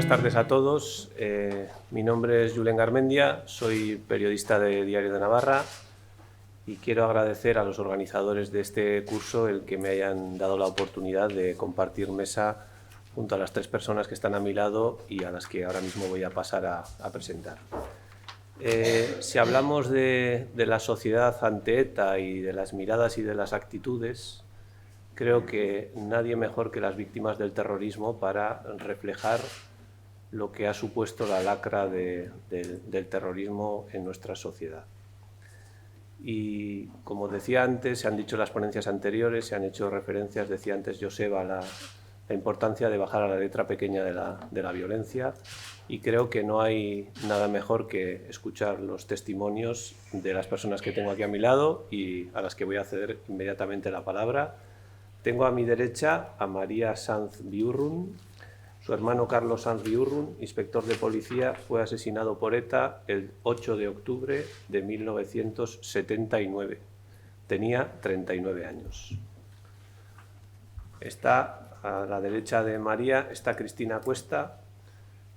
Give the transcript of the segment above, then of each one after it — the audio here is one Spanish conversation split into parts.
Buenas tardes a todos. Mi nombre es Julen Garmendia, soy periodista de Diario de Navarra y quiero agradecer a los organizadores de este curso el que me hayan dado la oportunidad de compartir mesa junto a las tres personas que están a mi lado y a las que ahora mismo voy a pasar a presentar. Si hablamos de la sociedad ante ETA y de las miradas y de las actitudes, creo que nadie mejor que las víctimas del terrorismo para reflejar lo que ha supuesto la lacra del terrorismo en nuestra sociedad. Y como decía antes, se han dicho en las ponencias anteriores, se han hecho referencias, decía antes Joseba, la importancia de bajar a la letra pequeña de la violencia, y creo que no hay nada mejor que escuchar los testimonios de las personas que tengo aquí a mi lado y a las que voy a ceder inmediatamente la palabra. Tengo a mi derecha a María Sanz Biurrun. Su hermano Carlos Sanz Biurrun, inspector de policía, fue asesinado por ETA el 8 de octubre de 1979. Tenía 39 años. Está a la derecha de María, está Cristina Cuesta.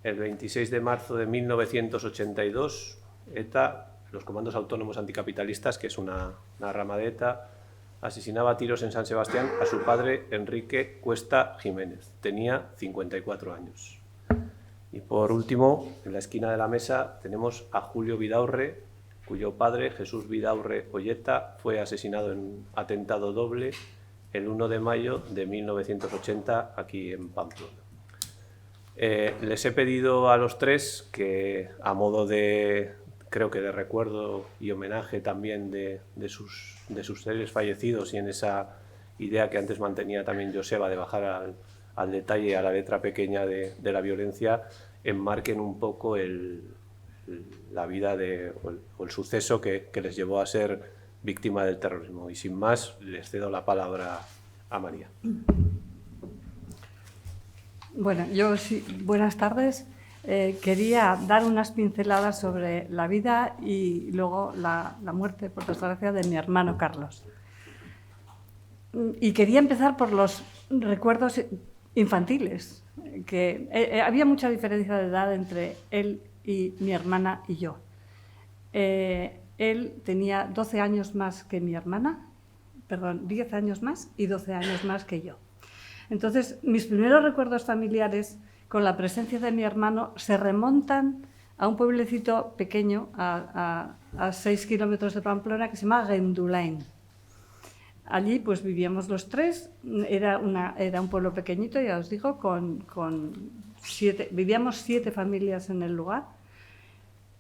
El 26 de marzo de 1982, ETA, los Comandos Autónomos Anticapitalistas, que es una rama de ETA, asesinaba a tiros en San Sebastián a su padre Enrique Cuesta Jiménez. Tenía 54 años. Y por último, en la esquina de la mesa tenemos a Julio Vidaurre, cuyo padre, Jesús Vidaurre Olleta, fue asesinado en un atentado doble el 1 de mayo de 1980 aquí en Pamplona. Les he pedido a los tres que, a modo de, creo que de recuerdo y homenaje también de sus seres fallecidos, y en esa idea que antes mantenía también Joseba de bajar al detalle, a la letra pequeña de la violencia, enmarquen un poco la vida o el suceso que les llevó a ser víctima del terrorismo. Y sin más, les cedo la palabra a María. Bueno, yo sí, buenas tardes. Quería dar unas pinceladas sobre la vida y luego la muerte, por desgracia, de mi hermano Carlos. Y quería empezar por los recuerdos infantiles, que había mucha diferencia de edad entre él y mi hermana y yo. Él tenía 12 años más que mi hermana, 10 años más y 12 años más que yo. Entonces, mis primeros recuerdos familiares con la presencia de mi hermano se remontan a un pueblecito pequeño a 6 kilómetros de Pamplona que se llama Gendulain. Allí pues vivíamos los tres, era un pueblo pequeñito, ya os digo, vivíamos 7 familias en el lugar.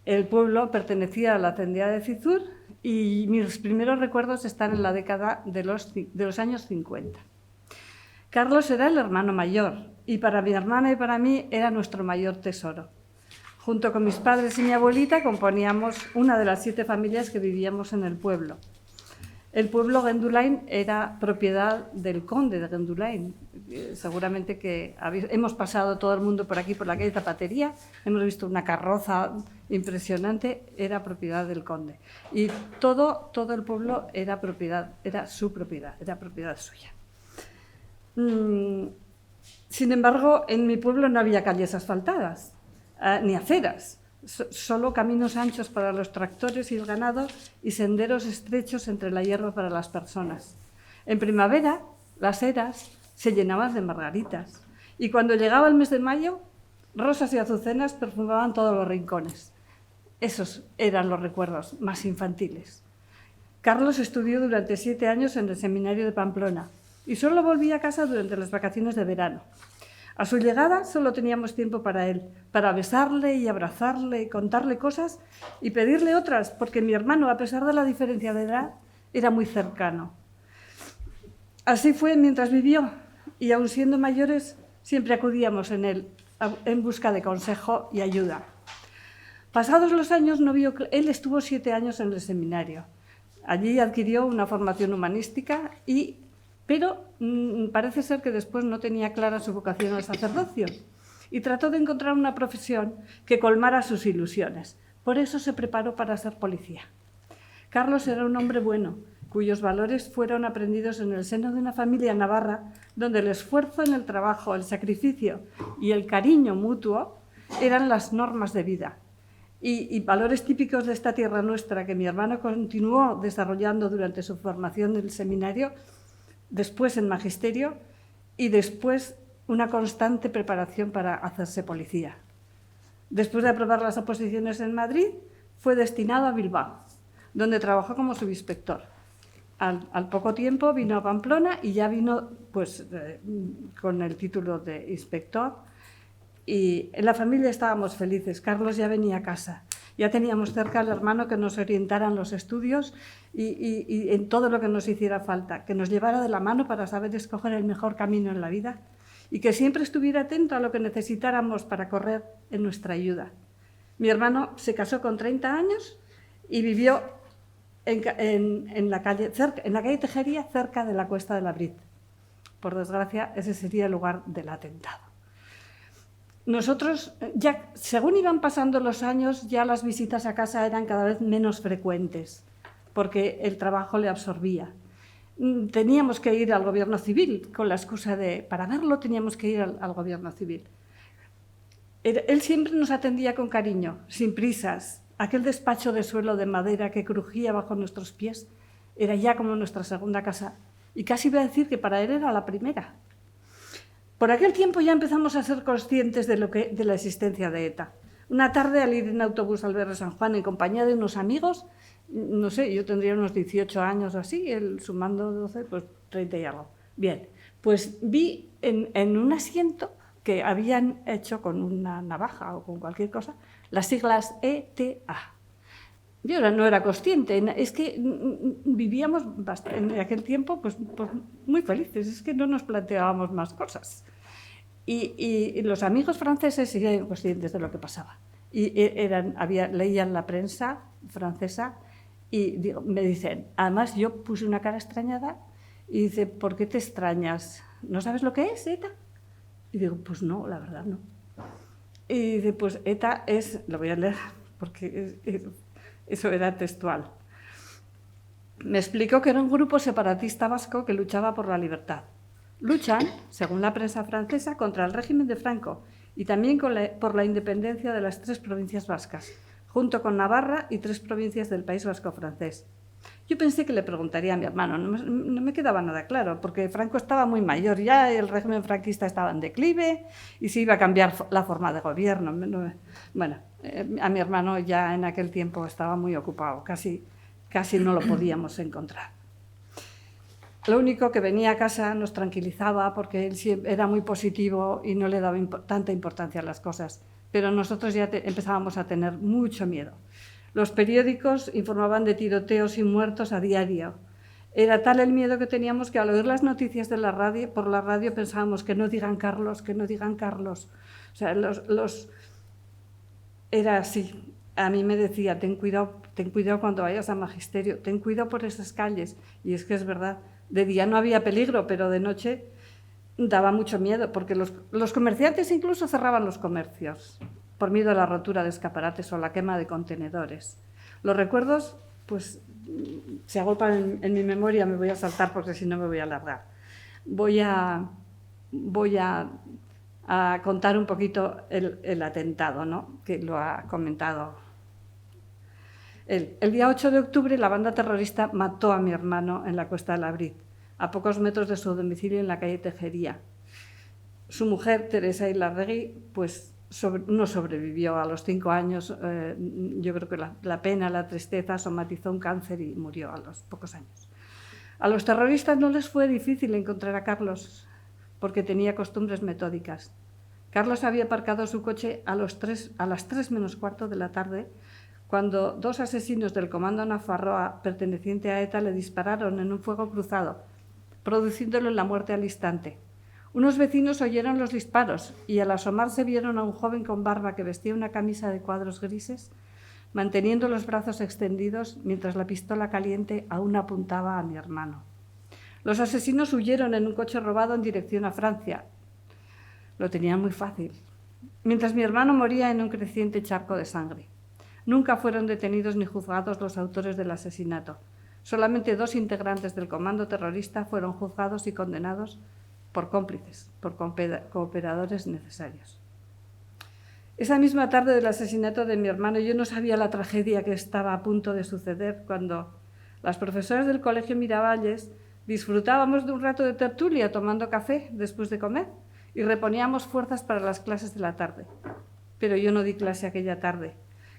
El pueblo pertenecía a la Cendea de Cizur y mis primeros recuerdos están en la década de los años 50. Carlos era el hermano mayor y para mi hermana y para mí era nuestro mayor tesoro. Junto con mis padres y mi abuelita componíamos una de las 7 familias que vivíamos en el pueblo. El pueblo Gendulain era propiedad del conde de Gendulain. Seguramente que hemos pasado todo el mundo por aquí, por la calle Zapatería, hemos visto una carroza impresionante, era propiedad del conde. Y todo el pueblo era su propiedad, era propiedad suya. Sin embargo, en mi pueblo no había calles asfaltadas, ni aceras, solo caminos anchos para los tractores y el ganado y senderos estrechos entre la hierba para las personas. En primavera, las eras se llenaban de margaritas y cuando llegaba el mes de mayo, rosas y azucenas perfumaban todos los rincones. Esos eran los recuerdos más infantiles. Carlos estudió durante 7 años en el seminario de Pamplona y solo volvía a casa durante las vacaciones de verano. A su llegada solo teníamos tiempo para él, para besarle y abrazarle y contarle cosas y pedirle otras, porque mi hermano, a pesar de la diferencia de edad, era muy cercano. Así fue mientras vivió y aun siendo mayores siempre acudíamos en él en busca de consejo y ayuda. Pasados los años, él estuvo 7 años en el seminario. Allí adquirió una formación humanística pero parece ser que después no tenía clara su vocación al sacerdocio y trató de encontrar una profesión que colmara sus ilusiones. Por eso se preparó para ser policía. Carlos era un hombre bueno, cuyos valores fueron aprendidos en el seno de una familia navarra donde el esfuerzo en el trabajo, el sacrificio y el cariño mutuo eran las normas de vida. Y valores típicos de esta tierra nuestra que mi hermano continuó desarrollando durante su formación en el seminario, después en magisterio y después una constante preparación para hacerse policía. Después de aprobar las oposiciones en Madrid, fue destinado a Bilbao, donde trabajó como subinspector. Al poco tiempo vino a Pamplona y ya vino pues, con el título de inspector. Y en la familia estábamos felices. Carlos ya venía a casa. Ya teníamos cerca al hermano que nos orientara en los estudios y en todo lo que nos hiciera falta, que nos llevara de la mano para saber escoger el mejor camino en la vida y que siempre estuviera atento a lo que necesitáramos para correr en nuestra ayuda. Mi hermano se casó con 30 años y vivió en la calle Tejería, cerca de la Cuesta de la Brit. Por desgracia, ese sería el lugar del atentado. Nosotros, ya según iban pasando los años, ya las visitas a casa eran cada vez menos frecuentes, porque el trabajo le absorbía. Teníamos que ir al gobierno civil, con la excusa de, para verlo teníamos que ir al gobierno civil. Él siempre nos atendía con cariño, sin prisas. Aquel despacho de suelo de madera que crujía bajo nuestros pies era ya como nuestra segunda casa, y casi iba a decir que para él era la primera. Por aquel tiempo ya empezamos a ser conscientes de la existencia de ETA. Una tarde, al ir en autobús al Berre San Juan en compañía de unos amigos, no sé, yo tendría unos 18 años o así, él sumando 12, pues 30 y algo. Bien, pues vi en un asiento que habían hecho con una navaja o con cualquier cosa, las siglas ETA. Yo no era consciente, es que vivíamos en aquel tiempo pues muy felices, es que no nos planteábamos más cosas. Y los amigos franceses siguen conscientes de lo que pasaba. Y leían la prensa francesa y me dicen, además yo puse una cara extrañada y dice, ¿por qué te extrañas? ¿No sabes lo que es ETA? Y digo, pues no, la verdad no. Y dice, pues ETA es, lo voy a leer porque eso era textual. Me explicó que era un grupo separatista vasco que luchaba por la libertad. Luchan, según la prensa francesa, contra el régimen de Franco y también por la independencia de las 3 provincias vascas, junto con Navarra y 3 provincias del País Vasco francés. Yo pensé que le preguntaría a mi hermano, no me quedaba nada claro, porque Franco estaba muy mayor ya, el régimen franquista estaba en declive y se iba a cambiar la forma de gobierno. Bueno, a mi hermano ya en aquel tiempo estaba muy ocupado, casi no lo podíamos encontrar. Lo único que venía a casa nos tranquilizaba porque él era muy positivo y no le daba tanta importancia a las cosas, pero nosotros ya empezábamos a tener mucho miedo. Los periódicos informaban de tiroteos y muertos a diario. Era tal el miedo que teníamos que al oír las noticias de por la radio pensábamos que no digan Carlos, que no digan Carlos. O sea, era así. A mí me decía, ten cuidado cuando vayas a magisterio, ten cuidado por esas calles. Y es que es verdad, de día no había peligro, pero de noche daba mucho miedo, porque los comerciantes incluso cerraban los comercios por miedo a la rotura de escaparates o la quema de contenedores. Los recuerdos, pues, se agolpan en mi memoria, me voy a saltar porque si no me voy a alargar. Voy a contar un poquito el atentado, ¿no?, que lo ha comentado él. El día 8 de octubre la banda terrorista mató a mi hermano en la Cuesta de la Brit, a pocos metros de su domicilio en la calle Tejería. Su mujer, Teresa Ilarregui, pues no sobrevivió a los 5 años. Yo creo que la pena, la tristeza somatizó un cáncer y murió a los pocos años. A los terroristas no les fue difícil encontrar a Carlos porque tenía costumbres metódicas. Carlos había aparcado su coche a las 3 menos cuarto de la tarde cuando 2 asesinos del Comando Nafarroa perteneciente a ETA le dispararon en un fuego cruzado, produciéndole la muerte al instante. Unos vecinos oyeron los disparos y al asomarse vieron a un joven con barba que vestía una camisa de cuadros grises, manteniendo los brazos extendidos mientras la pistola caliente aún apuntaba a mi hermano. Los asesinos huyeron en un coche robado en dirección a Francia. Lo tenían muy fácil. Mientras mi hermano moría en un creciente charco de sangre. Nunca fueron detenidos ni juzgados los autores del asesinato. Solamente 2 integrantes del comando terrorista fueron juzgados y condenados por cómplices, por cooperadores necesarios. Esa misma tarde del asesinato de mi hermano, yo no sabía la tragedia que estaba a punto de suceder cuando las profesoras del Colegio Miravalles disfrutábamos de un rato de tertulia tomando café después de comer y reponíamos fuerzas para las clases de la tarde. Pero yo no di clase aquella tarde.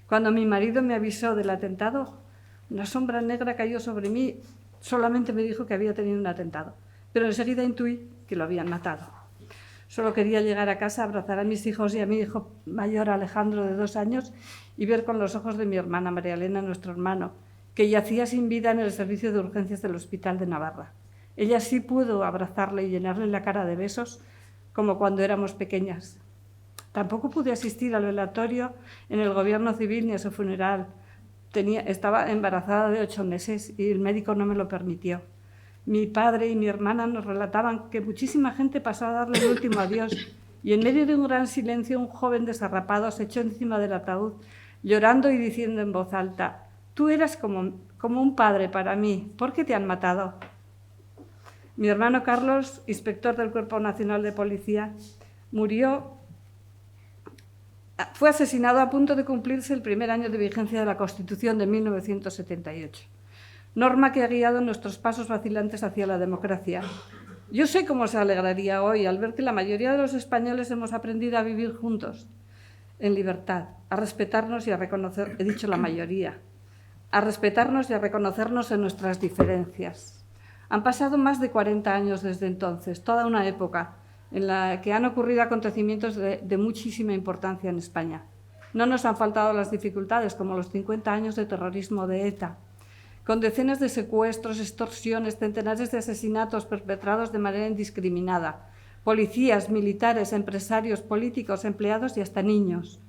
Cuando mi marido me avisó del atentado, una sombra negra cayó sobre mí. Solamente me dijo que había tenido un atentado, pero enseguida intuí que lo habían matado. Solo quería llegar a casa, abrazar a mis hijos y a mi hijo mayor Alejandro, de 2 años, y ver con los ojos de mi hermana María Elena, nuestro hermano, que yacía sin vida en el servicio de urgencias del Hospital de Navarra. Ella sí pudo abrazarle y llenarle la cara de besos, como cuando éramos pequeñas. Tampoco pude asistir al velatorio en el gobierno civil ni a su funeral. Estaba embarazada de 8 meses y el médico no me lo permitió. Mi padre y mi hermana nos relataban que muchísima gente pasó a darle el último adiós y en medio de un gran silencio un joven desarrapado se echó encima del ataúd, llorando y diciendo en voz alta: «Tú eras como un padre para mí, ¿por qué te han matado?». Mi hermano Carlos, inspector del Cuerpo Nacional de Policía, fue asesinado a punto de cumplirse el primer año de vigencia de la Constitución de 1978. Norma que ha guiado nuestros pasos vacilantes hacia la democracia. Yo sé cómo se alegraría hoy al ver que la mayoría de los españoles hemos aprendido a vivir juntos, en libertad, a respetarnos y a reconocer, he dicho la mayoría, a respetarnos y a reconocernos en nuestras diferencias. Han pasado más de 40 años desde entonces, toda una época en la que han ocurrido acontecimientos de muchísima importancia en España. No nos han faltado las dificultades, como los 50 años de terrorismo de ETA, con decenas de secuestros, extorsiones, centenares de asesinatos perpetrados de manera indiscriminada, policías, militares, empresarios, políticos, empleados y hasta niños.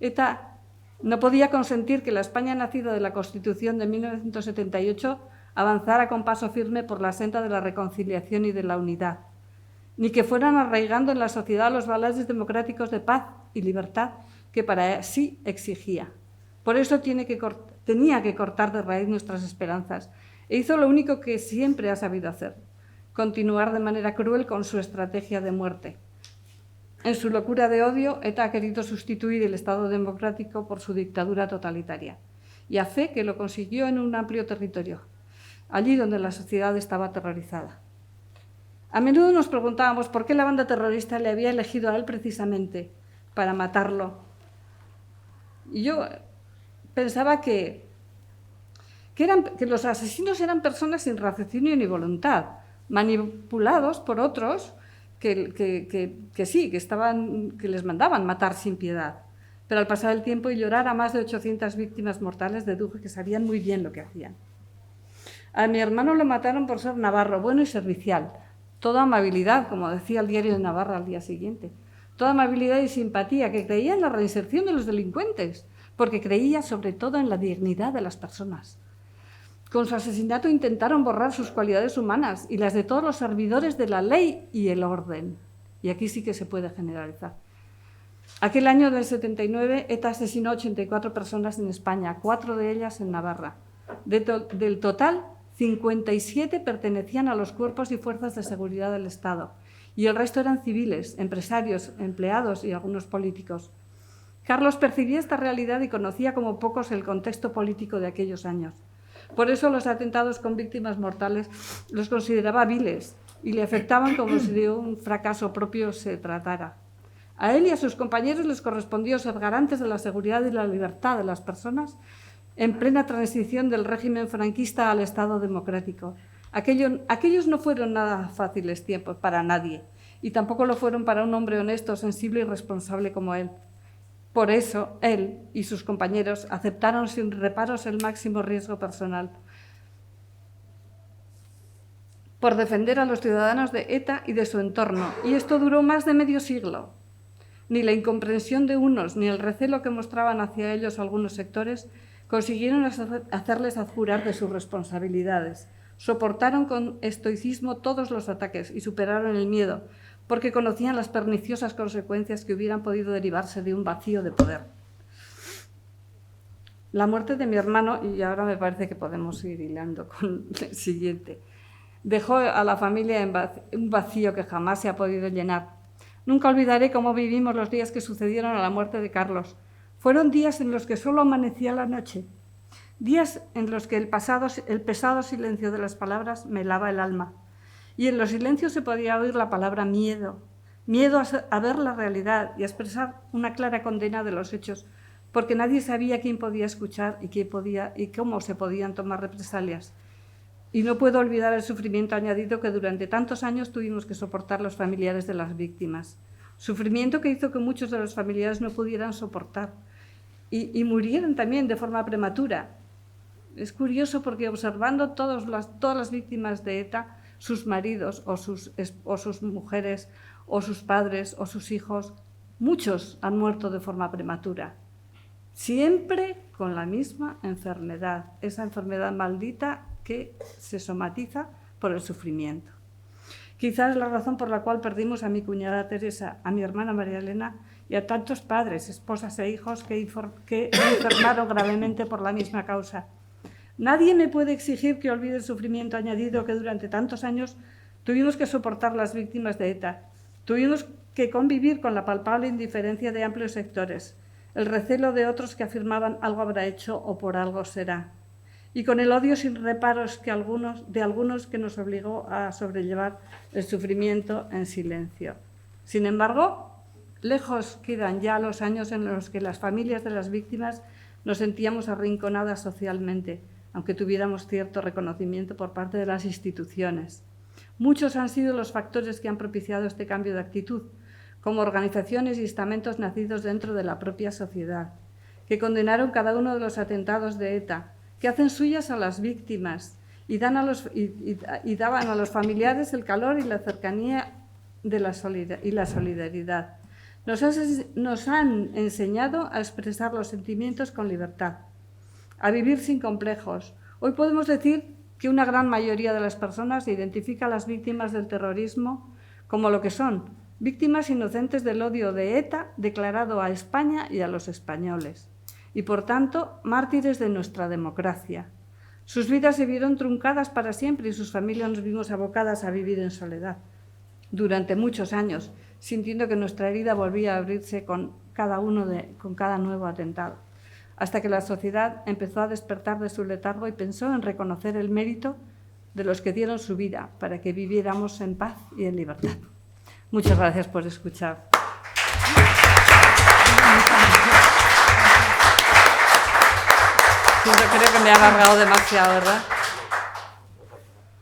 ETA no podía consentir que la España nacida de la Constitución de 1978 avanzara con paso firme por la senda de la reconciliación y de la unidad, ni que fueran arraigando en la sociedad los valores democráticos de paz y libertad que para sí exigía. Por eso tenía que cortar de raíz nuestras esperanzas e hizo lo único que siempre ha sabido hacer: continuar de manera cruel con su estrategia de muerte. En su locura de odio, ETA ha querido sustituir el Estado democrático por su dictadura totalitaria, y a fe que lo consiguió en un amplio territorio, allí donde la sociedad estaba aterrorizada. A menudo nos preguntábamos por qué la banda terrorista le había elegido a él precisamente para matarlo. Y yo pensaba que los asesinos eran personas sin raciocinio ni voluntad, manipulados por otros que les mandaban matar sin piedad. Pero al pasar el tiempo y llorar a más de 800 víctimas mortales, deduje que sabían muy bien lo que hacían. A mi hermano lo mataron por ser navarro, bueno y servicial. Toda amabilidad, como decía el Diario de Navarra al día siguiente. Toda amabilidad y simpatía, que creía en la reinserción de los delincuentes, porque creía sobre todo en la dignidad de las personas. Con su asesinato intentaron borrar sus cualidades humanas y las de todos los servidores de la ley y el orden. Y aquí sí que se puede generalizar. Aquel año del 79, ETA asesinó a 84 personas en España, 4 de ellas en Navarra. Del total, 57 pertenecían a los cuerpos y fuerzas de seguridad del Estado, y el resto eran civiles, empresarios, empleados y algunos políticos. Carlos percibía esta realidad y conocía como pocos el contexto político de aquellos años. Por eso los atentados con víctimas mortales los consideraba viles y le afectaban como si de un fracaso propio se tratara. A él y a sus compañeros les correspondió ser garantes de la seguridad y la libertad de las personas en plena transición del régimen franquista al Estado democrático. Aquellos no fueron nada fáciles tiempos para nadie, y tampoco lo fueron para un hombre honesto, sensible y responsable como él. Por eso, él y sus compañeros aceptaron sin reparos el máximo riesgo personal por defender a los ciudadanos de ETA y de su entorno, y esto duró más de medio siglo. Ni la incomprensión de unos ni el recelo que mostraban hacia ellos algunos sectores consiguieron hacerles abjurar de sus responsabilidades. Soportaron con estoicismo todos los ataques y superaron el miedo, porque conocían las perniciosas consecuencias que hubieran podido derivarse de un vacío de poder. La muerte de mi hermano, y ahora me parece que podemos ir hilando con el siguiente, dejó a la familia en un vacío que jamás se ha podido llenar. Nunca olvidaré cómo vivimos los días que sucedieron a la muerte de Carlos. Fueron días en los que solo amanecía la noche, días en los que el pesado silencio de las palabras me helaba el alma. Y en los silencios se podía oír la palabra miedo, miedo a ver la realidad y a expresar una clara condena de los hechos, porque nadie sabía quién podía escuchar y cómo se podían tomar represalias. Y no puedo olvidar el sufrimiento añadido que durante tantos años tuvimos que soportar los familiares de las víctimas. Sufrimiento que hizo que muchos de los familiares no pudieran soportar y murieran también de forma prematura. Es curioso porque observando todas las víctimas de ETA, sus maridos o sus mujeres o sus padres o sus hijos, muchos han muerto de forma prematura. Siempre con la misma enfermedad, esa enfermedad maldita que se somatiza por el sufrimiento. Quizás es la razón por la cual perdimos a mi cuñada Teresa, a mi hermana María Elena y a tantos padres, esposas e hijos que enfermaron gravemente por la misma causa. Nadie me puede exigir que olvide el sufrimiento añadido que durante tantos años tuvimos que soportar las víctimas de ETA. Tuvimos que convivir con la palpable indiferencia de amplios sectores, el recelo de otros que afirmaban algo habrá hecho o por algo será, y con el odio sin reparos de algunos que nos obligó a sobrellevar el sufrimiento en silencio. Sin embargo, lejos quedan ya los años en los que las familias de las víctimas nos sentíamos arrinconadas socialmente, aunque tuviéramos cierto reconocimiento por parte de las instituciones. Muchos han sido los factores que han propiciado este cambio de actitud, como organizaciones y estamentos nacidos dentro de la propia sociedad, que condenaron cada uno de los atentados de ETA, que hacen suyas a las víctimas y daban a los familiares el calor y la cercanía y la solidaridad. Nos han enseñado a expresar los sentimientos con libertad, a vivir sin complejos. Hoy podemos decir que una gran mayoría de las personas identifica a las víctimas del terrorismo como lo que son, víctimas inocentes del odio de ETA declarado a España y a los españoles, y por tanto mártires de nuestra democracia. Sus vidas se vieron truncadas para siempre y sus familias nos vimos abocadas a vivir en soledad durante muchos años, sintiendo que nuestra herida volvía a abrirse con cada nuevo atentado, hasta que la sociedad empezó a despertar de su letargo y pensó en reconocer el mérito de los que dieron su vida para que viviéramos en paz y en libertad. Muchas gracias por escuchar. Yo creo que me he alargado demasiado, ¿verdad?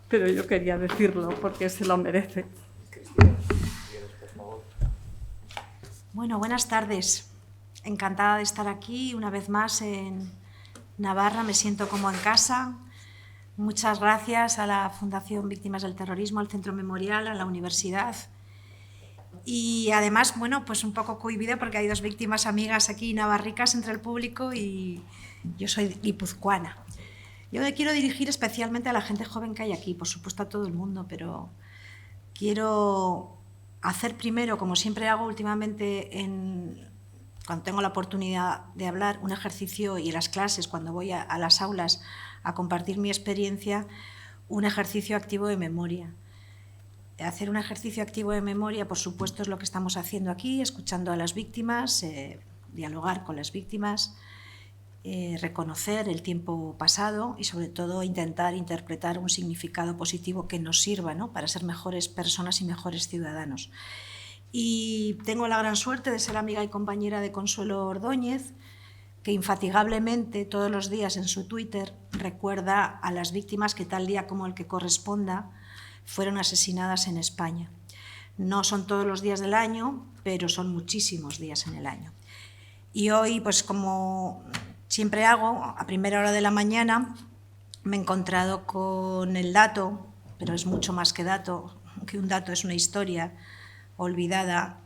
Pero yo quería decirlo porque se lo merece. Bueno, buenas tardes. Encantada de estar aquí una vez más en Navarra. Me siento como en casa. Muchas gracias a la Fundación Víctimas del Terrorismo, al Centro Memorial, a la universidad. Y además, bueno, pues un poco cohibida porque hay dos víctimas amigas aquí navarricas entre el público y yo soy guipuzcoana. Yo me quiero dirigir especialmente a la gente joven que hay aquí, por supuesto a todo el mundo, pero quiero hacer primero, como siempre hago últimamente cuando tengo la oportunidad de hablar, un ejercicio, y en las clases, cuando voy a las aulas a compartir mi experiencia, un ejercicio activo de memoria. Hacer un ejercicio activo de memoria, por supuesto, es lo que estamos haciendo aquí, escuchando a las víctimas, dialogar con las víctimas, reconocer el tiempo pasado y, sobre todo, intentar interpretar un significado positivo que nos sirva, ¿no?, para ser mejores personas y mejores ciudadanos. Y tengo la gran suerte de ser amiga y compañera de Consuelo Ordóñez, que infatigablemente todos los días en su Twitter recuerda a las víctimas que tal día como el que corresponda fueron asesinadas en España. No son todos los días del año, pero son muchísimos días en el año. Y hoy, pues como siempre hago, a primera hora de la mañana, me he encontrado con el dato, pero es mucho más que dato, que un dato, es una historia olvidada,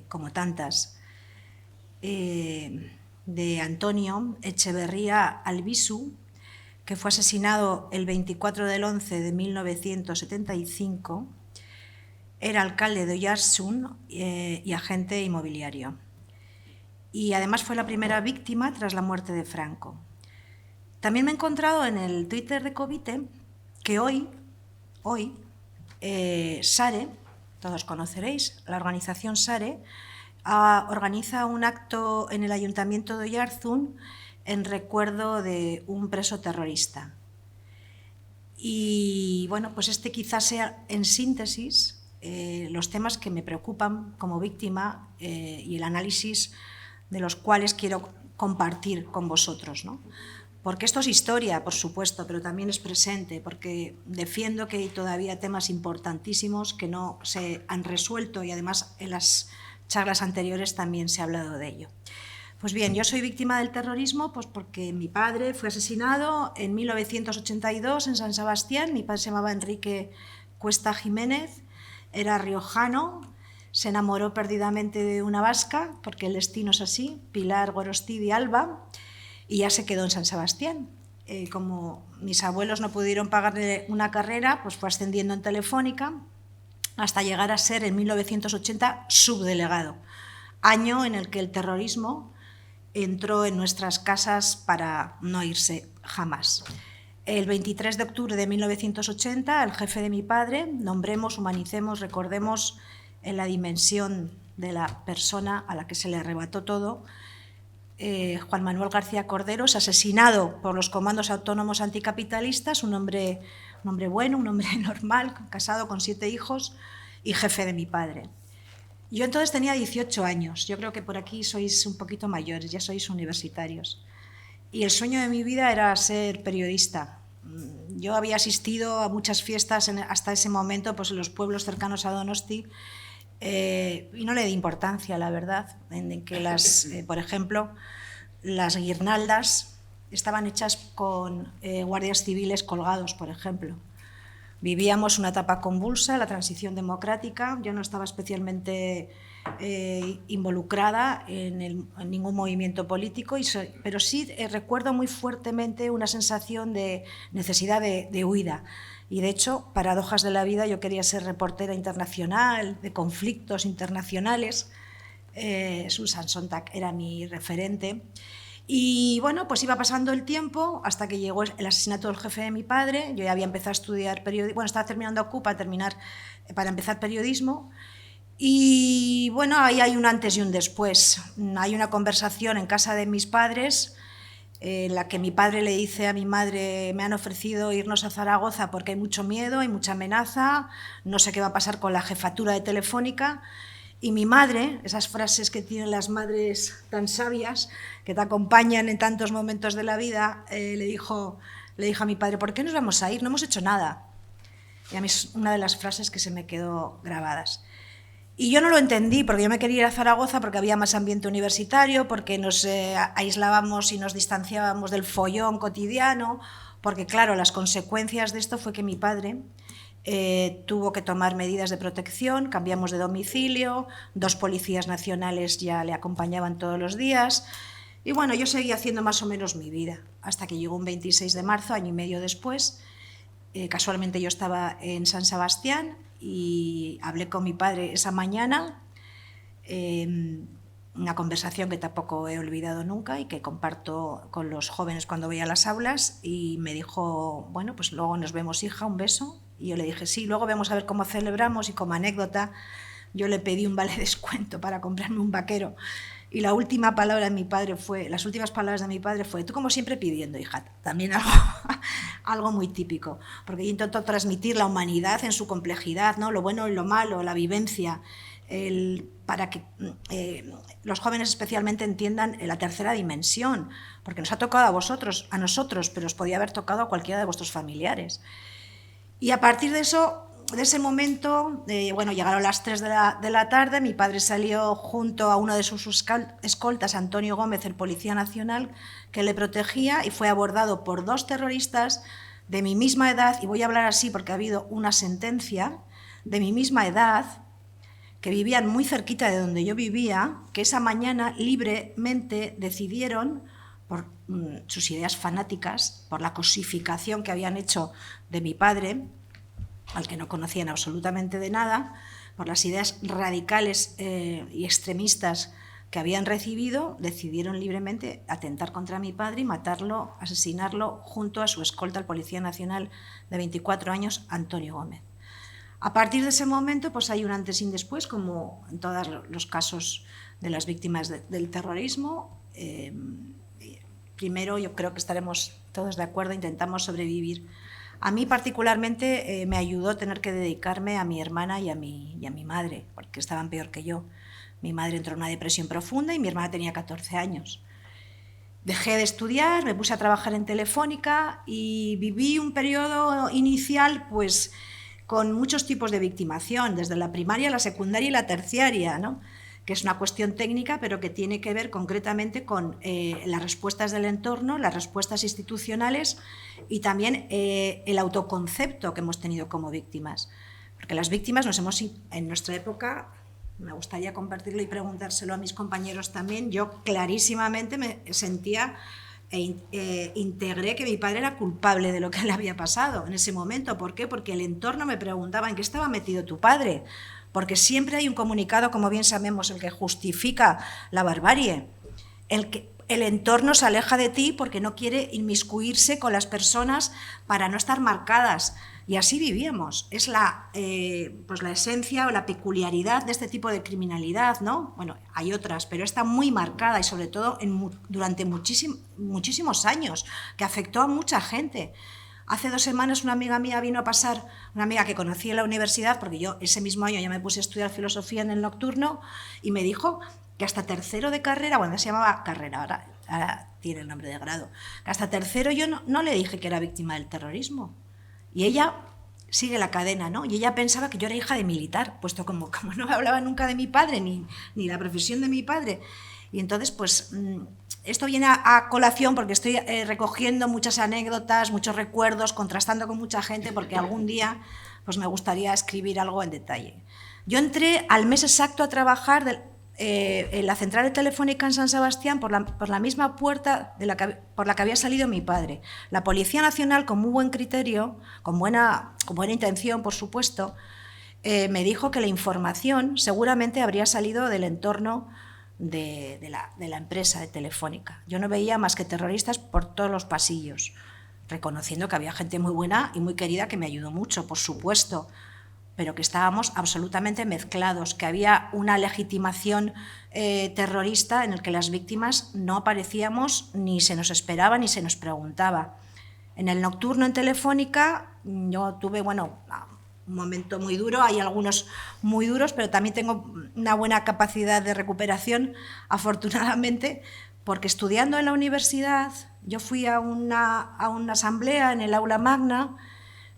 como tantas, de Antonio Echeverría Albizu, que fue asesinado el 24 del 11 de 1975, era alcalde de Oyarzun y agente inmobiliario. y además fue la primera víctima tras la muerte de Franco. También me he encontrado en el Twitter de Covite que hoy SARE, todos conoceréis, la organización SARE, organiza un acto en el Ayuntamiento de Oyarzún en recuerdo de un preso terrorista. Y bueno, pues este quizás sea, en síntesis, los temas que me preocupan como víctima y el análisis de los cuales quiero compartir con vosotros, ¿no? Porque esto es historia, por supuesto, pero también es presente, porque defiendo que hay todavía temas importantísimos que no se han resuelto y además en las charlas anteriores también se ha hablado de ello. Pues bien, yo soy víctima del terrorismo pues porque mi padre fue asesinado en 1982 en San Sebastián. Mi padre se llamaba Enrique Cuesta Jiménez, era riojano, se enamoró perdidamente de una vasca, porque el destino es así, Pilar Gorostidi Alba, y ya se quedó en San Sebastián. Como mis abuelos no pudieron pagarle una carrera, pues fue ascendiendo en Telefónica hasta llegar a ser en 1980 subdelegado, año en el que el terrorismo entró en nuestras casas para no irse jamás. El 23 de octubre de 1980, el jefe de mi padre, nombremos, humanicemos, recordemos en la dimensión de la persona a la que se le arrebató todo, Juan Manuel García Cordero, es asesinado por los comandos autónomos anticapitalistas, un hombre bueno, un hombre normal, casado con 7 hijos y jefe de mi padre. Yo entonces tenía 18 años, yo creo que por aquí sois un poquito mayores, ya sois universitarios. Y el sueño de mi vida era ser periodista. Yo había asistido a muchas fiestas hasta ese momento pues en los pueblos cercanos a Donosti y no le di importancia, la verdad, en que por ejemplo, las guirnaldas estaban hechas con guardias civiles colgados, por ejemplo. Vivíamos una etapa convulsa, la transición democrática. Yo no estaba especialmente involucrada en ningún movimiento político, pero sí recuerdo muy fuertemente una sensación de necesidad de huida. Y de hecho, paradojas de la vida, yo quería ser reportera internacional, de conflictos internacionales. Susan Sontag era mi referente. Y bueno, pues iba pasando el tiempo hasta que llegó el asesinato del jefe de mi padre. Yo ya había empezado a estudiar periodismo, bueno, estaba terminando ACU para empezar periodismo. Y bueno, ahí hay un antes y un después. Hay una conversación en casa de mis padres en la que mi padre le dice a mi madre: me han ofrecido irnos a Zaragoza porque hay mucho miedo, hay mucha amenaza, no sé qué va a pasar con la jefatura de Telefónica. Y mi madre, esas frases que tienen las madres tan sabias, que te acompañan en tantos momentos de la vida, le dijo a mi padre: ¿por qué nos vamos a ir? No hemos hecho nada. Y a mí es una de las frases que se me quedó grabadas. Y yo no lo entendí, porque yo me quería ir a Zaragoza porque había más ambiente universitario, porque nos aislábamos y nos distanciábamos del follón cotidiano, porque claro, las consecuencias de esto fue que mi padre tuvo que tomar medidas de protección, cambiamos de domicilio, 2 policías nacionales ya le acompañaban todos los días, y bueno, yo seguía haciendo más o menos mi vida, hasta que llegó un 26 de marzo, año y medio después. Casualmente yo estaba en San Sebastián y hablé con mi padre esa mañana, una conversación que tampoco he olvidado nunca y que comparto con los jóvenes cuando voy a las aulas, y me dijo: bueno, pues luego nos vemos, hija, un beso. Y yo le dije: sí, luego vamos a ver cómo celebramos. Y como anécdota, yo le pedí un vale de descuento para comprarme un vaquero. Y las últimas palabras de mi padre fue: tú como siempre pidiendo, hija. También algo muy típico, porque yo intento transmitir la humanidad en su complejidad, ¿no? Lo bueno y lo malo, la vivencia, para que los jóvenes especialmente entiendan la tercera dimensión, porque nos ha tocado a nosotros, pero os podía haber tocado a cualquiera de vuestros familiares. Y a partir de ese momento, bueno, llegaron las 3 de la tarde, mi padre salió junto a uno de sus escoltas, Antonio Gómez, el Policía Nacional, que le protegía, y fue abordado por 2 terroristas de mi misma edad, y voy a hablar así porque ha habido una sentencia, de mi misma edad, que vivían muy cerquita de donde yo vivía, que esa mañana libremente decidieron, por sus ideas fanáticas, por la cosificación que habían hecho de mi padre, al que no conocían absolutamente de nada, por las ideas radicales y extremistas que habían recibido, decidieron libremente atentar contra mi padre y matarlo, asesinarlo junto a su escolta, el Policía Nacional de 24 años, Antonio Gómez. A partir de ese momento, pues hay un antes y un después, como en todos los casos de las víctimas del terrorismo. Primero, yo creo que estaremos todos de acuerdo, intentamos sobrevivir. A mí particularmente me ayudó tener que dedicarme a mi hermana y a mi madre, porque estaban peor que yo. Mi madre entró en una depresión profunda y mi hermana tenía 14 años. Dejé de estudiar, me puse a trabajar en Telefónica y viví un periodo inicial pues, con muchos tipos de victimación, desde la primaria, la secundaria y la terciaria, ¿no? Que es una cuestión técnica, pero que tiene que ver concretamente con las respuestas del entorno, las respuestas institucionales y también el autoconcepto que hemos tenido como víctimas. Porque las víctimas en nuestra época, me gustaría compartirlo y preguntárselo a mis compañeros también, yo clarísimamente me sentía integré que mi padre era culpable de lo que le había pasado en ese momento. ¿Por qué? Porque el entorno me preguntaba en qué estaba metido tu padre. Porque siempre hay un comunicado, como bien sabemos, el que justifica la barbarie. El entorno se aleja de ti porque no quiere inmiscuirse con las personas para no estar marcadas. Y así vivíamos. Es pues la esencia o la peculiaridad de este tipo de criminalidad, ¿no? Bueno, hay otras, pero está muy marcada y sobre todo durante muchísimos años, que afectó a mucha gente. Hace 2 semanas una amiga mía vino a pasar, una amiga que conocí en la universidad, porque yo ese mismo año ya me puse a estudiar filosofía en el nocturno, y me dijo que hasta tercero de carrera, bueno, se llamaba carrera, ahora tiene el nombre de grado, que hasta tercero yo no le dije que era víctima del terrorismo. Y ella sigue la cadena, ¿no? Y ella pensaba que yo era hija de militar, puesto como no me hablaba nunca de mi padre, ni la profesión de mi padre. Y entonces, pues, esto viene a colación porque estoy recogiendo muchas anécdotas, muchos recuerdos, contrastando con mucha gente, porque algún día pues, me gustaría escribir algo en detalle. Yo entré al mes exacto a trabajar en la central telefónica en San Sebastián por la misma puerta por la que había salido mi padre. La Policía Nacional, con muy buen criterio, con buena intención, por supuesto, me dijo que la información seguramente habría salido del entorno de la empresa de Telefónica. Yo no veía más que terroristas por todos los pasillos, reconociendo que había gente muy buena y muy querida que me ayudó mucho, por supuesto, pero que estábamos absolutamente mezclados, que había una legitimación terrorista en el que las víctimas no aparecíamos, ni se nos esperaba, ni se nos preguntaba. En el nocturno en Telefónica yo tuve, bueno, un momento muy duro, hay algunos muy duros, pero también tengo una buena capacidad de recuperación, afortunadamente, porque estudiando en la universidad, yo fui a una asamblea en el aula magna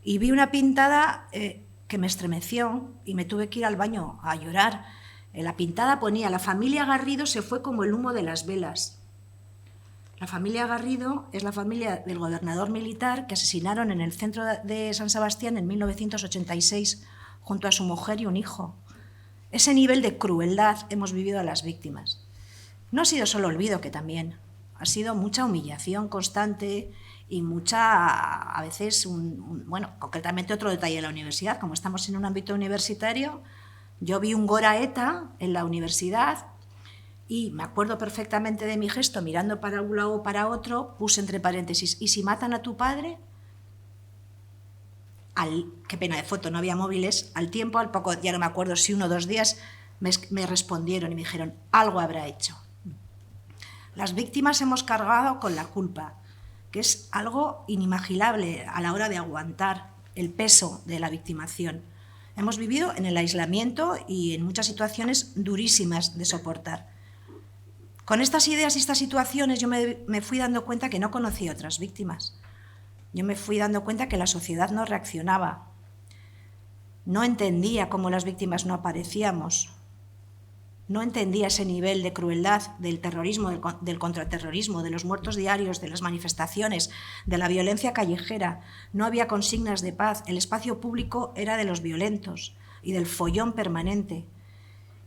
y vi una pintada que me estremeció y me tuve que ir al baño a llorar. En la pintada ponía: la familia Garrido se fue como el humo de las velas. La familia Garrido es la familia del gobernador militar que asesinaron en el centro de San Sebastián en 1986, junto a su mujer y un hijo. Ese nivel de crueldad hemos vivido a las víctimas. No ha sido solo olvido, que también. Ha sido mucha humillación constante y a veces, bueno, concretamente otro detalle de la universidad. Como estamos en un ámbito universitario, yo vi un Gora ETA en la universidad. Y me acuerdo perfectamente de mi gesto, mirando para un lado o para otro, puse entre paréntesis: ¿y si matan a tu padre? Qué pena de foto, no había móviles. Al tiempo, al poco, ya no me acuerdo si 1 o 2 días, me respondieron y me dijeron: algo habrá hecho. Las víctimas hemos cargado con la culpa, que es algo inimaginable a la hora de aguantar el peso de la victimación. Hemos vivido en el aislamiento y en muchas situaciones durísimas de soportar. Con estas ideas y estas situaciones yo me fui dando cuenta que no conocía otras víctimas. Yo me fui dando cuenta que la sociedad no reaccionaba. No entendía cómo las víctimas no aparecíamos. No entendía ese nivel de crueldad del terrorismo, del contraterrorismo, de los muertos diarios, de las manifestaciones, de la violencia callejera. No había consignas de paz. El espacio público era de los violentos y del follón permanente.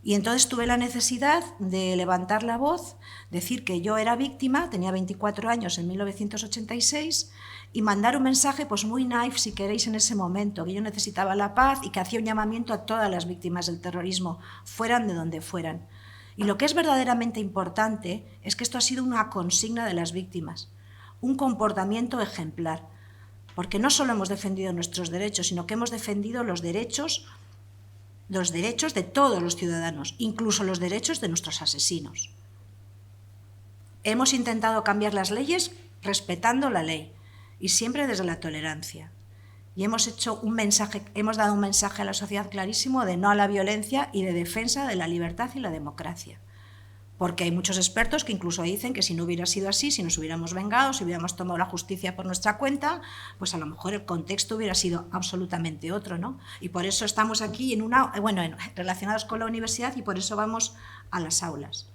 Y entonces tuve la necesidad de levantar la voz, decir que yo era víctima, tenía 24 años en 1986, y mandar un mensaje pues muy naif, si queréis, en ese momento, que yo necesitaba la paz y que hacía un llamamiento a todas las víctimas del terrorismo, fueran de donde fueran. Y lo que es verdaderamente importante es que esto ha sido una consigna de las víctimas, un comportamiento ejemplar, porque no solo hemos defendido nuestros derechos, sino que hemos defendido los derechos de todos los ciudadanos, incluso los derechos de nuestros asesinos. Hemos intentado cambiar las leyes respetando la ley y siempre desde la tolerancia. Y hemos dado un mensaje a la sociedad clarísimo de no a la violencia y de defensa de la libertad y la democracia. Porque hay muchos expertos que incluso dicen que si no hubiera sido así, si nos hubiéramos vengado, si hubiéramos tomado la justicia por nuestra cuenta, pues a lo mejor el contexto hubiera sido absolutamente otro, ¿no? Y por eso estamos aquí relacionados con la universidad y por eso vamos a las aulas.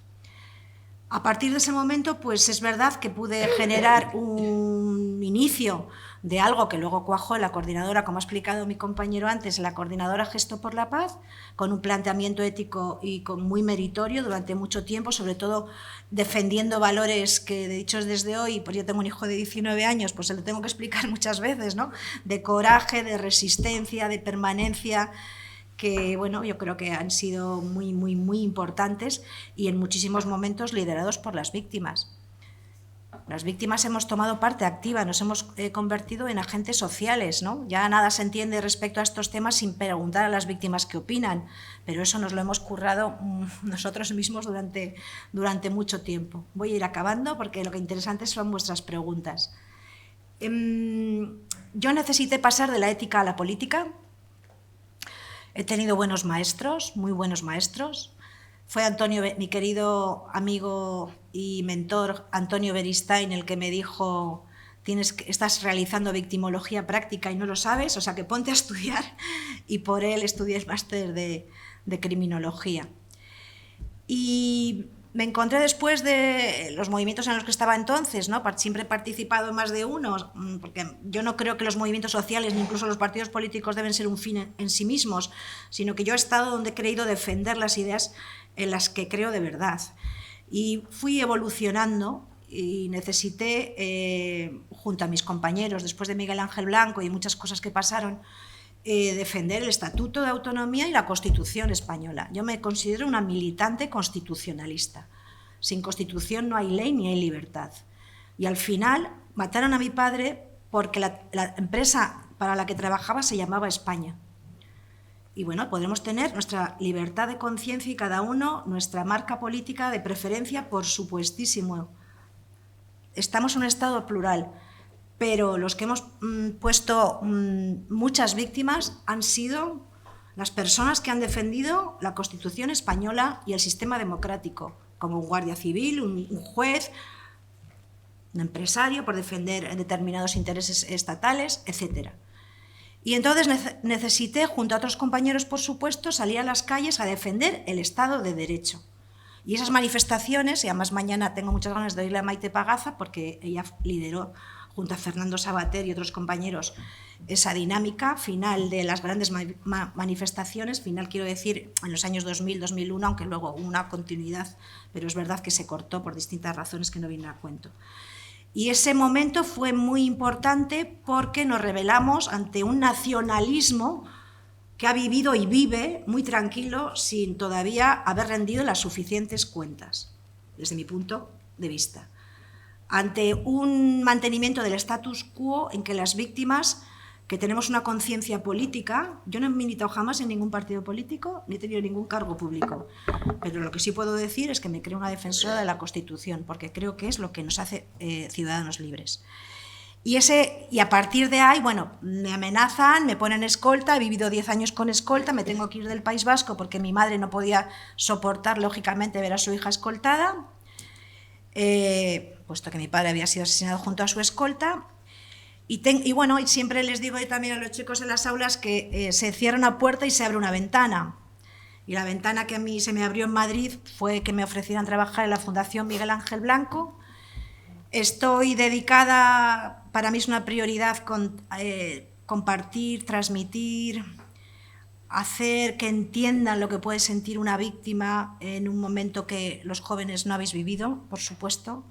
A partir de ese momento, pues es verdad que pude generar un inicio de algo que luego cuajó en la coordinadora, como ha explicado mi compañero antes, la coordinadora Gesto por la Paz, con un planteamiento ético y muy meritorio durante mucho tiempo, sobre todo defendiendo valores que, dichos desde hoy, pues yo tengo un hijo de 19 años, pues se lo tengo que explicar muchas veces, ¿no? De coraje, de resistencia, de permanencia, que bueno, yo creo que han sido muy, muy, muy importantes y en muchísimos momentos liderados por las víctimas. Las víctimas hemos tomado parte activa, nos hemos convertido en agentes sociales, ¿no? Ya nada se entiende respecto a estos temas sin preguntar a las víctimas qué opinan, pero eso nos lo hemos currado nosotros mismos durante mucho tiempo. Voy a ir acabando porque lo que interesante son vuestras preguntas. Yo necesité pasar de la ética a la política. He tenido buenos maestros, muy buenos maestros. Fue mi querido amigo y mentor Antonio Beristain el que me dijo: estás realizando victimología práctica y no lo sabes, o sea que ponte a estudiar, y por él estudié el máster de criminología. Y me encontré después de los movimientos en los que estaba entonces, ¿no? Siempre he participado en más de uno, porque yo no creo que los movimientos sociales ni incluso los partidos políticos deben ser un fin en sí mismos, sino que yo he estado donde he creído defender las ideas en las que creo de verdad. Y fui evolucionando y necesité, junto a mis compañeros, después de Miguel Ángel Blanco y muchas cosas que pasaron, defender el Estatuto de Autonomía y la Constitución española. Yo me considero una militante constitucionalista. Sin Constitución no hay ley ni hay libertad. Y al final mataron a mi padre porque la empresa para la que trabajaba se llamaba España. Y bueno, podremos tener nuestra libertad de conciencia y cada uno nuestra marca política de preferencia, por supuestísimo. Estamos en un Estado plural, pero los que hemos puesto muchas víctimas han sido las personas que han defendido la Constitución española y el sistema democrático, como un guardia civil, un juez, un empresario por defender determinados intereses estatales, etc. Y entonces necesité, junto a otros compañeros, por supuesto, salir a las calles a defender el Estado de Derecho. Y esas manifestaciones, y además mañana tengo muchas ganas de oírle a Maite Pagaza, porque ella lideró, junto a Fernando Sabater y otros compañeros, esa dinámica final de las grandes manifestaciones, final quiero decir en los años 2000-2001, aunque luego hubo una continuidad, pero es verdad que se cortó por distintas razones que no vienen a cuento. Y ese momento fue muy importante porque nos rebelamos ante un nacionalismo que ha vivido y vive muy tranquilo sin todavía haber rendido las suficientes cuentas, desde mi punto de vista. Ante un mantenimiento del status quo en que las víctimas, que tenemos una conciencia política, yo no he militado jamás en ningún partido político ni he tenido ningún cargo público, pero lo que sí puedo decir es que me creo una defensora de la Constitución, porque creo que es lo que nos hace ciudadanos libres. Y a partir de ahí, bueno, me amenazan, me ponen escolta, he vivido 10 años con escolta, me tengo que ir del País Vasco porque mi madre no podía soportar, lógicamente, ver a su hija escoltada, puesto que mi padre había sido asesinado junto a su escolta. Y bueno, y siempre les digo también a los chicos en las aulas que se cierra una puerta y se abre una ventana. Y la ventana que a mí se me abrió en Madrid fue que me ofrecieran trabajar en la Fundación Miguel Ángel Blanco. Estoy dedicada, para mí es una prioridad compartir, transmitir, hacer que entiendan lo que puede sentir una víctima en un momento que los jóvenes no habéis vivido, por supuesto.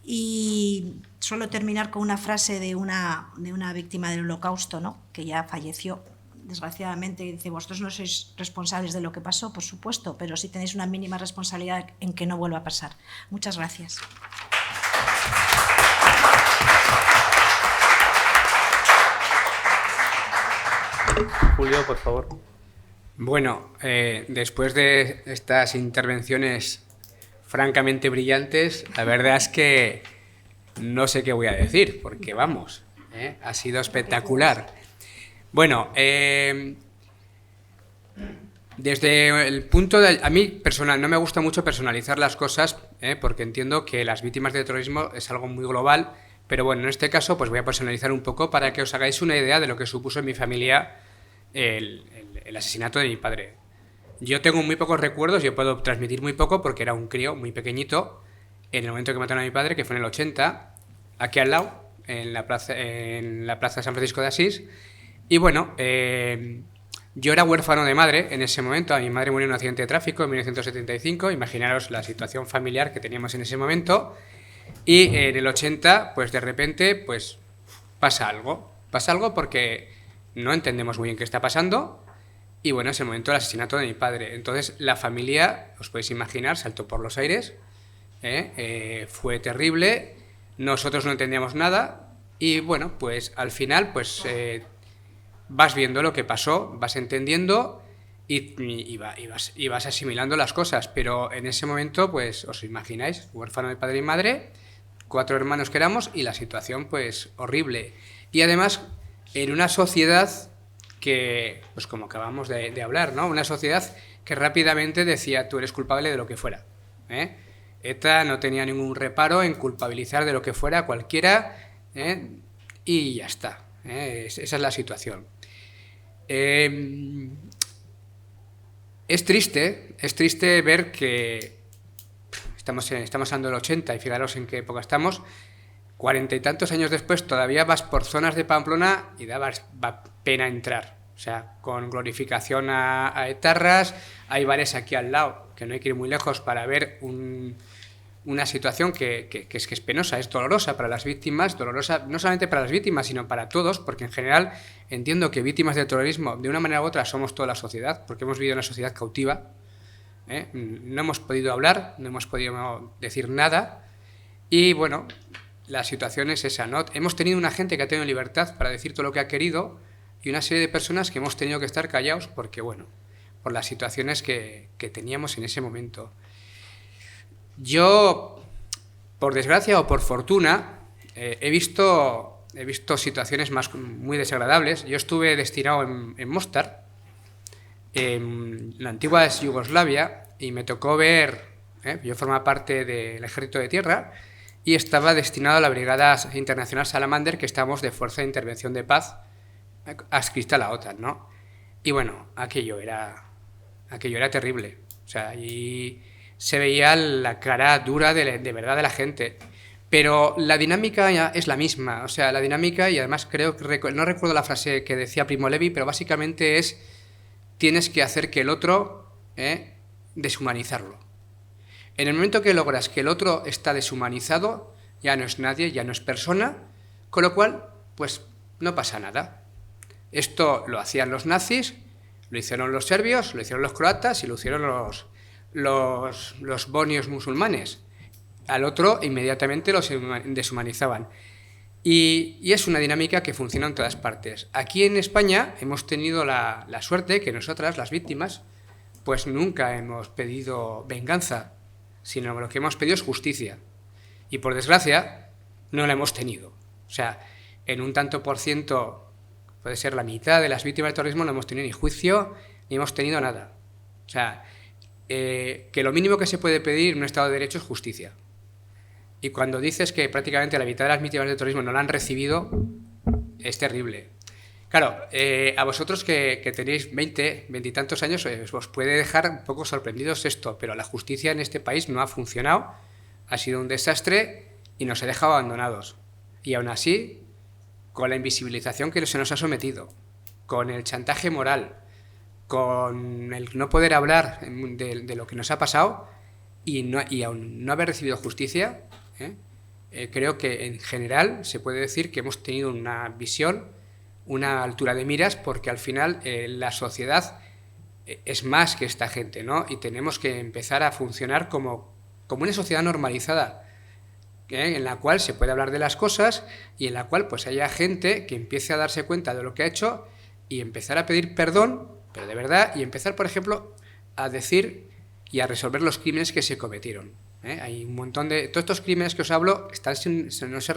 Y suelo terminar con una frase de una víctima del Holocausto, ¿no? Que ya falleció desgraciadamente, dice, vosotros no sois responsables de lo que pasó, por supuesto, pero sí tenéis una mínima responsabilidad en que no vuelva a pasar. Muchas gracias. Julio, por favor. Bueno, después de estas intervenciones francamente brillantes, la verdad es que no sé qué voy a decir, porque vamos, ha sido espectacular. Bueno, desde el punto de... A mí, personal, no me gusta mucho personalizar las cosas, porque entiendo que las víctimas del terrorismo es algo muy global, pero bueno, en este caso pues voy a personalizar un poco para que os hagáis una idea de lo que supuso en mi familia el asesinato de mi padre. Yo tengo muy pocos recuerdos, yo puedo transmitir muy poco porque era un crío muy pequeñito en el momento que mataron a mi padre, que fue en el 80, aquí al lado, en la plaza de San Francisco de Asís. Y bueno, yo era huérfano de madre en ese momento. Mi madre murió en un accidente de tráfico en 1975. Imaginaros la situación familiar que teníamos en ese momento. Y en el 80, pues de repente, pues pasa algo. Pasa algo porque no entendemos muy bien qué está pasando. Y bueno, es el momento del asesinato de mi padre. Entonces la familia, os podéis imaginar, saltó por los aires. Fue terrible. Nosotros no entendíamos nada. Y bueno, pues al final, pues vas viendo lo que pasó, vas entendiendo y vas asimilando las cosas. Pero en ese momento, pues os imagináis, huérfano de padre y madre, 4 hermanos que éramos y la situación pues horrible. Y además en una sociedad que, pues como acabamos de hablar, ¿no? Una sociedad que rápidamente decía, tú eres culpable de lo que fuera. ETA no tenía ningún reparo en culpabilizar de lo que fuera a cualquiera, y ya está. Esa es la situación. Es triste ver que estamos hablando del 80 y fijaros en qué época estamos. 40 y tantos años después todavía vas por zonas de Pamplona y da pena entrar. O sea, con glorificación a etarras, hay bares aquí al lado, que no hay que ir muy lejos para ver una situación que es penosa, es dolorosa para las víctimas, dolorosa no solamente para las víctimas, sino para todos, porque en general entiendo que víctimas del terrorismo, de una manera u otra, somos toda la sociedad, porque hemos vivido en una sociedad cautiva, no hemos podido hablar, no hemos podido decir nada, y bueno, la situación es esa, ¿no? Hemos tenido una gente que ha tenido libertad para decir todo lo que ha querido, y una serie de personas que hemos tenido que estar callados porque, bueno, por las situaciones que teníamos en ese momento. Yo, por desgracia o por fortuna, he visto situaciones muy desagradables. Yo estuve destinado en Mostar, en la antigua Yugoslavia, y me tocó ver, yo formaba parte del Ejército de Tierra y estaba destinado a la Brigada Internacional Salamander, que estamos de Fuerza de Intervención de Paz, adscrita a la OTAN, ¿no? Y bueno, aquello era terrible. O sea, y se veía la cara dura de verdad de la gente. Pero la dinámica ya es la misma. O sea, la dinámica, y además creo que no recuerdo la frase que decía Primo Levi, pero básicamente es: tienes que hacer que el otro, deshumanizarlo. En el momento que logras que el otro está deshumanizado, ya no es nadie, ya no es persona, con lo cual, pues no pasa nada. Esto lo hacían los nazis, lo hicieron los serbios, lo hicieron los croatas y lo hicieron los bosnios musulmanes. Al otro inmediatamente los deshumanizaban. Y es una dinámica que funciona en todas partes. Aquí en España hemos tenido la suerte que nosotras, las víctimas, pues nunca hemos pedido venganza, sino lo que hemos pedido es justicia. Y por desgracia no la hemos tenido. O sea, en un tanto por ciento, puede ser la mitad de las víctimas del terrorismo, no hemos tenido ni juicio, ni hemos tenido nada. O sea, que lo mínimo que se puede pedir en un Estado de Derecho es justicia. Y cuando dices que prácticamente la mitad de las víctimas del terrorismo no la han recibido, es terrible. Claro, a vosotros que tenéis 20 y tantos años, os puede dejar un poco sorprendidos esto, pero la justicia en este país no ha funcionado, ha sido un desastre y nos ha dejado abandonados. Y aún así, con la invisibilización que se nos ha sometido, con el chantaje moral, con el no poder hablar de lo que nos ha pasado y aún no haber recibido justicia, creo que en general se puede decir que hemos tenido una visión una altura de miras, porque al final la sociedad es más que esta gente, ¿no? Y tenemos que empezar a funcionar como una sociedad normalizada, en la cual se puede hablar de las cosas y en la cual pues haya gente que empiece a darse cuenta de lo que ha hecho y empezar a pedir perdón, pero de verdad, y empezar, por ejemplo, a decir y a resolver los crímenes que se cometieron. Hay un montón de... Todos estos crímenes que os hablo no se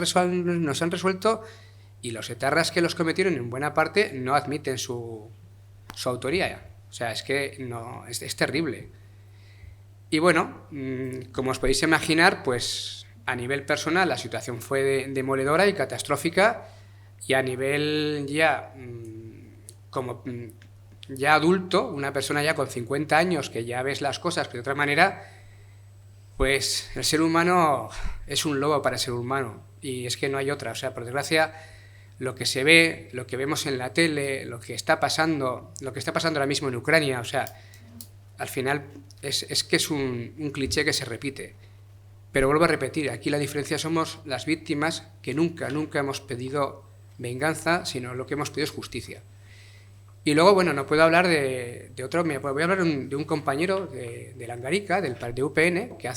han resuelto, y los etarras que los cometieron en buena parte no admiten su autoría. O sea, es que no, es terrible. Y bueno, como os podéis imaginar, pues a nivel personal la situación fue demoledora y catastrófica, y a nivel ya adulto, una persona ya con 50 años que ya ves las cosas de otra manera, pues el ser humano es un lobo para el ser humano, y es que no hay otra. O sea, por desgracia, lo que se ve, lo que vemos en la tele, lo que está pasando ahora mismo en Ucrania, o sea, al final es que es un cliché que se repite. Pero vuelvo a repetir, aquí la diferencia somos las víctimas, que nunca hemos pedido venganza, sino lo que hemos pedido es justicia. Y luego, bueno, no puedo hablar de otro, voy a hablar de un compañero de Langarica, de UPN, que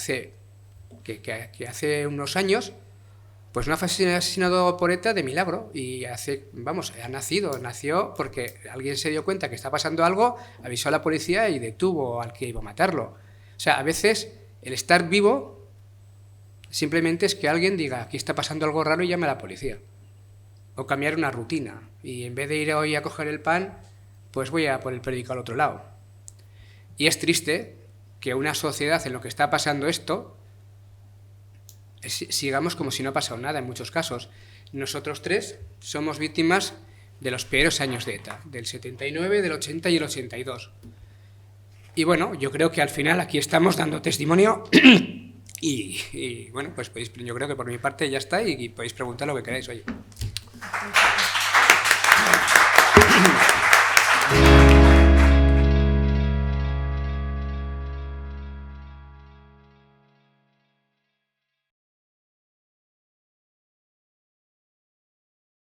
hace unos años pues no fue asesinado por ETA de milagro, y nació porque alguien se dio cuenta que está pasando algo, avisó a la policía y detuvo al que iba a matarlo. O sea, a veces el estar vivo simplemente es que alguien diga, aquí está pasando algo raro, y llame a la policía. O cambiar una rutina, y en vez de ir hoy a coger el pan, pues voy a por el periódico al otro lado. Y es triste que una sociedad en lo que está pasando esto sigamos como si no ha pasado nada en muchos casos. Nosotros tres somos víctimas de los peores años de ETA, del 79, del 80 y el 82. Y bueno, yo creo que al final aquí estamos dando testimonio y bueno, pues yo creo que por mi parte ya está, y podéis preguntar lo que queráis, oye.